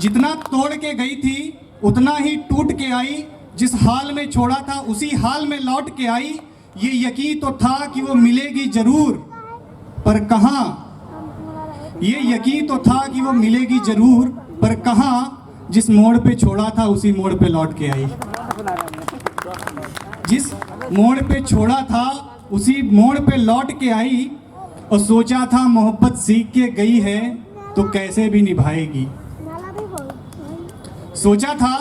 जितना तोड़ के गई थी उतना ही टूट के आई, जिस हाल में छोड़ा था उसी हाल में लौट के आई। ये यकीन तो था कि वो मिलेगी जरूर, पर कहाँ। ये यकीन तो था कि वो मिलेगी जरूर, पर कहाँ। जिस मोड़ पे छोड़ा था उसी मोड़ पे लौट के आई। जिस मोड़ पे छोड़ा था उसी मोड़ पे लौट के आई। और सोचा था मोहब्बत सीख के गई है तो कैसे भी निभाएगी। सोचा था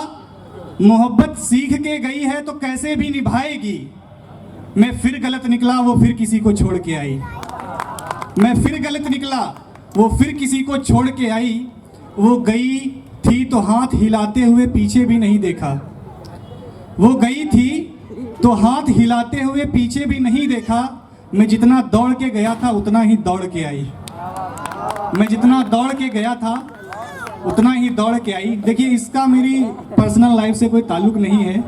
मोहब्बत सीख के गई है तो कैसे भी निभाएगी। मैं फिर गलत निकला, वो फिर किसी को छोड़ के आई। मैं फिर गलत निकला, वो फिर किसी को छोड़ के आई। वो गई थी तो हाथ हिलाते हुए पीछे भी नहीं देखा। वो गई थी तो हाथ हिलाते हुए पीछे भी नहीं देखा। मैं जितना दौड़ के गया था उतना ही दौड़ के आई। मैं जितना दौड़ के गया था उतना ही दौड़ के आई। देखिए, इसका मेरी पर्सनल लाइफ से कोई ताल्लुक नहीं है,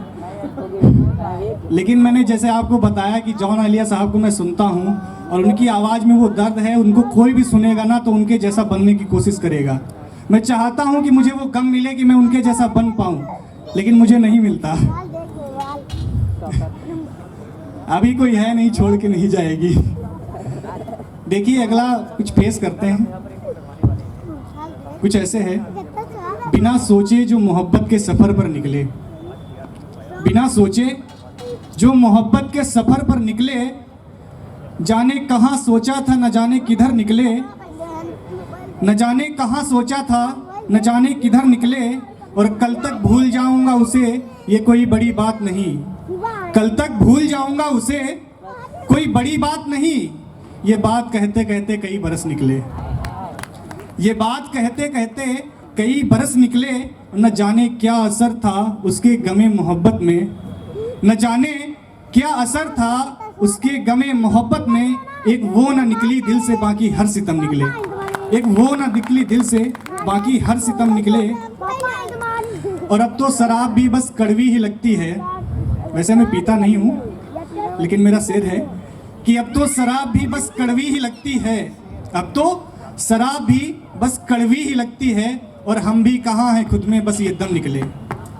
लेकिन मैंने जैसे आपको बताया कि जॉन आलिया साहब को मैं सुनता हूँ और उनकी आवाज़ में वो दर्द है। उनको कोई भी सुनेगा ना तो उनके जैसा बनने की कोशिश करेगा। मैं चाहता हूँ कि मुझे वो गम मिले कि मैं उनके जैसा बन पाऊँ, लेकिन मुझे नहीं मिलता। अभी कोई है नहीं, छोड़ के नहीं जाएगी। देखिए, अगला कुछ पेश करते हैं। कुछ ऐसे है। बिना सोचे जो मोहब्बत के सफ़र पर निकले, बिना सोचे जो मोहब्बत के सफ़र पर निकले, जाने कहाँ सोचा था न जाने किधर निकले। न जाने कहाँ सोचा था न जाने किधर निकले। और कल तक भूल जाऊंगा उसे, ये कोई बड़ी बात नहीं। कल तक भूल जाऊंगा उसे, कोई बड़ी बात नहीं। ये बात कहते कहते कई बरस निकले। ये बात कहते कहते कई बरस निकले। न जाने क्या असर था उसके गमे मोहब्बत में। न जाने क्या असर था उसके गमे मोहब्बत में। एक वो न निकली दिल से बाकी हर सितम निकले। एक वो न निकली दिल से बाकी हर सितम निकले। और अब तो शराब भी बस कड़वी ही लगती है। वैसे मैं पीता नहीं हूँ, लेकिन मेरा शेर है कि अब तो शराब भी बस कड़वी ही लगती है। अब तो शराब भी बस कड़वी ही लगती है। और हम भी कहाँ हैं खुद में, बस ये दम निकले।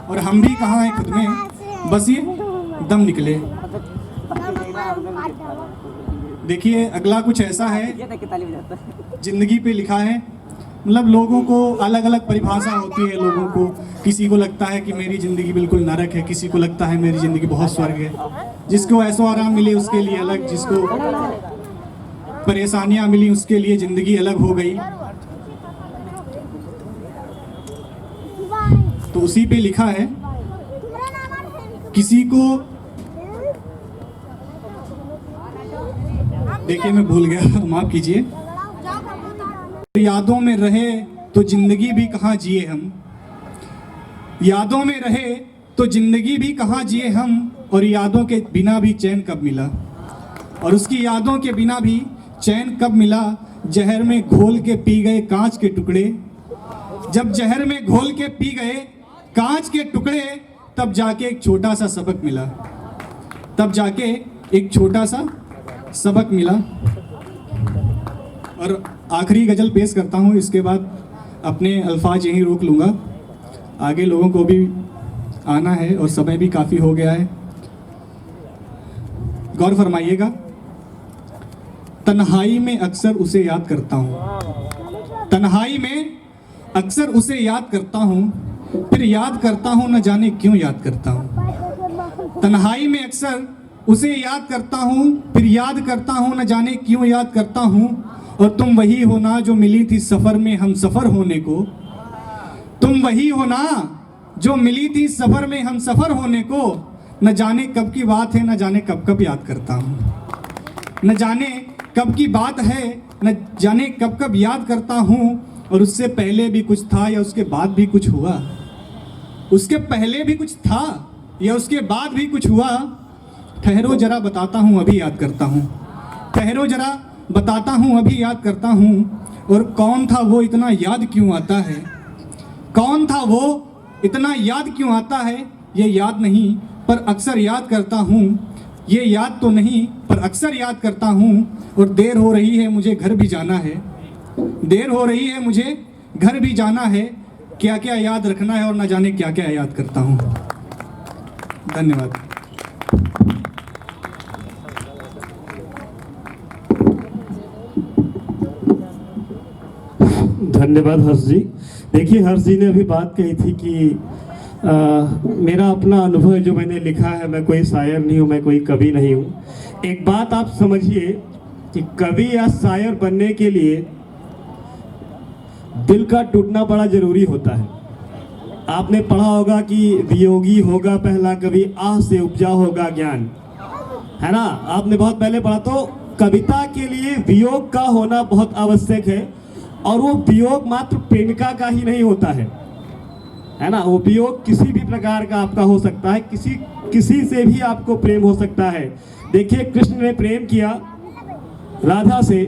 और हम भी कहाँ हैं खुद में, बस ये दम निकले। देखिए, अगला कुछ ऐसा है, जिंदगी पे लिखा है। मतलब लोगों को अलग अलग परिभाषा होती है। लोगों को, किसी को लगता है कि मेरी ज़िंदगी बिल्कुल नरक है, किसी को लगता है मेरी ज़िंदगी बहुत स्वर्ग है। जिसको ऐसो आराम मिले उसके लिए अलग, जिसको परेशानियां मिली उसके लिए ज़िंदगी अलग हो गई। तो उसी पे लिखा है, किसी को, देखिए मैं भूल गया, माफ कीजिए। यादों में रहे तो जिंदगी भी कहाँ जिए हम। यादों में रहे तो जिंदगी भी कहाँ जिए हम। और यादों के बिना भी चैन कब मिला। और उसकी यादों के बिना भी चैन कब मिला। जहर में घोल के पी गए कांच के टुकड़े। जब जहर में घोल के पी गए कांच के टुकड़े, तब जाके एक छोटा सा सबक मिला। तब जाके एक छोटा सा सबक मिला। और आखिरी गज़ल पेश करता हूँ, इसके बाद अपने अल्फाज यहीं रोक लूँगा। आगे लोगों को भी आना है और समय भी काफ़ी हो गया है। गौर फरमाइएगा। तन्हाई में अक्सर उसे याद करता हूँ। तन्हाई में अक्सर उसे याद करता हूँ, फिर याद करता हूँ न जाने क्यों याद करता हूँ। तन्हाई में अक्सर उसे याद करता हूँ, फिर याद करता हूँ न जाने क्यों याद करता हूँ। और तुम वही हो ना जो मिली थी सफ़र में हम सफ़र होने को। तुम वही हो ना जो मिली थी सफ़र में हम सफ़र होने को। न जाने कब की बात है, न जाने कब कब याद करता हूँ। न जाने कब की बात है, न जाने कब कब याद करता हूँ। और उससे पहले भी कुछ था या उसके बाद भी कुछ हुआ। उसके पहले भी कुछ था या उसके बाद भी कुछ हुआ। ठहरो जरा बताता हूँ अभी याद करता हूँ। ठहरो जरा बताता हूँ अभी याद करता हूँ। और कौन था वो इतना याद क्यों आता है। कौन था वो इतना याद क्यों आता है। ये याद नहीं पर अक्सर याद करता हूँ। ये याद तो नहीं पर अक्सर याद करता हूँ। और देर हो रही है मुझे घर भी जाना है। देर हो रही है मुझे घर भी जाना है। क्या क्या याद रखना है और ना जाने क्या क्या याद करता हूँ। धन्यवाद। धन्यवाद हर्ष जी। देखिए हर्ष जी ने अभी बात कही थी कि मेरा अपना अनुभव जो मैंने लिखा है, मैं कोई शायर नहीं हूँ, मैं कोई कवि नहीं हूँ। एक बात आप समझिए कि कवि या शायर बनने के लिए दिल का टूटना बड़ा जरूरी होता है। आपने पढ़ा होगा कि वियोगी होगा पहला कवि, आह से उपजा होगा ज्ञान, है ना? आपने बहुत पहले पढ़ा। तो कविता के लिए वियोग का होना बहुत आवश्यक है, और वो वियोग मात्र प्रेमिका का ही नहीं होता है ना? वो वियोग किसी भी प्रकार का आपका हो सकता है, किसी से भी आपको प्रेम हो सकता है। देखिए कृष्ण ने प्रेम किया राधा से,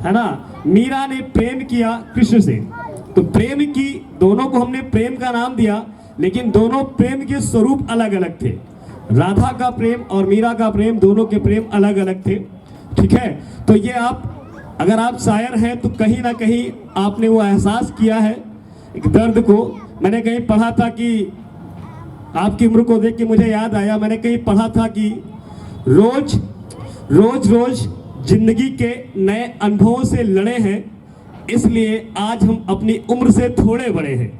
है ना? मीरा ने प्रेम किया कृष्ण से। तो प्रेम की, दोनों को हमने प्रेम का नाम दिया, लेकिन दोनों प्रेम के स्वरूप अलग अलग थे। राधा का प्रेम और मीरा का प्रेम, दोनों के प्रेम अलग अलग थे। ठीक है? तो ये आप, अगर आप शायर हैं तो कहीं ना कहीं आपने वो एहसास किया है एक दर्द को। मैंने कहीं पढ़ा था कि, आपकी उम्र को देख के मुझे याद आया, मैंने कहीं पढ़ा था कि रोज रोज जिंदगी के नए अनुभवों से लड़े हैं, इसलिए आज हम अपनी उम्र से थोड़े बड़े हैं।